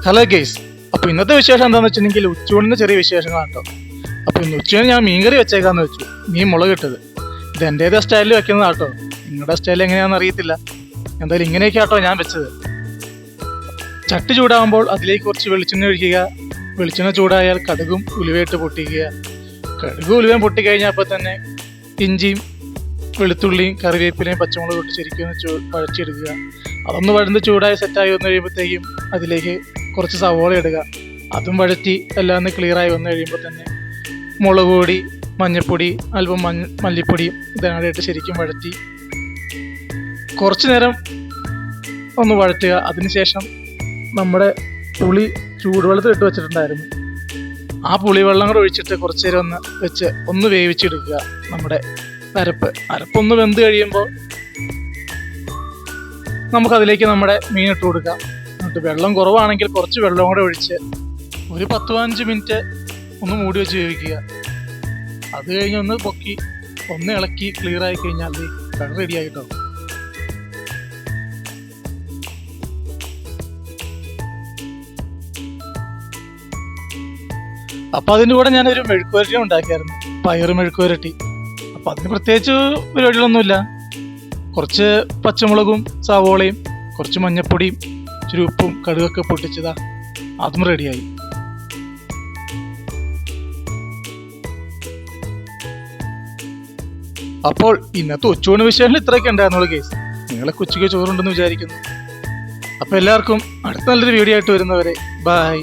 Hello guys, അപ്പോൾ ഇന്നത്തെ വിശേഷം എന്താണെന്ന് വെച്ചിട്ടുണ്ടെങ്കിൽ ഉച്ചയൂണിൻ്റെ ചെറിയ വിശേഷങ്ങളാണ് കേട്ടോ. അപ്പോൾ ഇന്ന് ഉച്ചയൂണ് ഞാൻ മീൻകറി വെച്ചേക്കാന്ന് വെച്ചു. മീൻ മുളക് ഇട്ടത്. ഇത് എൻ്റേതായ സ്റ്റൈലിൽ വെക്കുന്നതാണ് കേട്ടോ. നിങ്ങളുടെ സ്റ്റൈൽ എങ്ങനെയാണെന്ന് അറിയത്തില്ല. എന്തായാലും ഇങ്ങനെയൊക്കെ ആട്ടോ ഞാൻ വെച്ചത്. ചട്ടി ചൂടാകുമ്പോൾ അതിലേക്ക് കുറച്ച് വെളിച്ചെണ്ണ ഒഴിക്കുക. വെളിച്ചെണ്ണ ചൂടായാൽ കടുകും ഉലുവയിട്ട് പൊട്ടിക്കുക. കടുകും ഉലുവയും പൊട്ടിക്കഴിഞ്ഞാൽ അപ്പോൾ തന്നെ ഇഞ്ചിയും വെളുത്തുള്ളിയും കറിവേപ്പിലയും പച്ചമുളകും ഇട്ട് ശരിക്കും ഒന്ന് വഴച്ചെടുക്കുക. അതൊന്ന് വഴന്ന് ചൂടായി സെറ്റായി വന്നു കഴിയുമ്പോഴത്തേക്കും അതിലേക്ക് കുറച്ച് സവോള ഇടുക. അതും വഴറ്റി എല്ലാം ഒന്ന് ക്ലിയറായി വന്നു കഴിയുമ്പോൾ തന്നെ മുളക് പൊടി, മഞ്ഞൾപ്പൊടി, അല്പം മല്ലിപ്പൊടിയും ഇതെല്ലാം ഇട്ട് ശരിക്കും വഴറ്റി കുറച്ച് നേരം ഒന്ന് വഴറ്റുക. അതിനുശേഷം നമ്മുടെ പുളി ചൂടുവെള്ളത്തിൽ ഇട്ട് വെച്ചിട്ടുണ്ടായിരുന്നു. ആ പുളിവെള്ളം കൂടെ ഒഴിച്ചിട്ട് കുറച്ച് നേരം ഒന്ന് വെച്ച് ഒന്ന് വേവിച്ചെടുക്കുക. നമ്മുടെ അരപ്പൊന്ന് വെന്ത് കഴിയുമ്പോൾ നമുക്കതിലേക്ക് നമ്മുടെ മീൻ ഇട്ട് കൊടുക്കാം. എന്നിട്ട് വെള്ളം കുറവാണെങ്കിൽ കുറച്ച് വെള്ളം കൂടെ ഒഴിച്ച് ഒരു 10-15 മിനിറ്റ് ഒന്ന് മൂടി വെച്ച് വേവിക്കുക. അത് കഴിഞ്ഞ് ഒന്ന് പൊക്കി ഒന്ന് ഇളക്കി ക്ലിയർ ആയി കഴിഞ്ഞാൽ കറി റെഡി ആയിട്ടോ. അപ്പം അതിൻ്റെ കൂടെ ഞാനൊരു മെഴുക്കുവരട്ടി ഉണ്ടാക്കിയായിരുന്നു, പയറ് മെഴുക്കുവരട്ടി. അപ്പം അതിന് പ്രത്യേകിച്ച് പരിപാടികളൊന്നുമില്ല. കുറച്ച് പച്ചമുളകും സവോളയും കുറച്ച് മഞ്ഞൾപ്പൊടിയും ഇച്ചിരി ഉപ്പും കടുകൊക്കെ പൊട്ടിച്ചതാ, അതും റെഡിയായി. അപ്പോൾ ഇന്നത്തെ ഉച്ചയൂണ് വിശേഷം ഇത്രയൊക്കെ ഉണ്ടായിരുന്നുള്ളൂ കേസ്. നിങ്ങളൊക്കെ ഉച്ചയ്ക്ക് ചോറുണ്ടെന്ന് വിചാരിക്കുന്നു. അപ്പോൾ എല്ലാവർക്കും അടുത്ത നല്ലൊരു വീഡിയോ ആയിട്ട് വരുന്നവരെ ബൈ.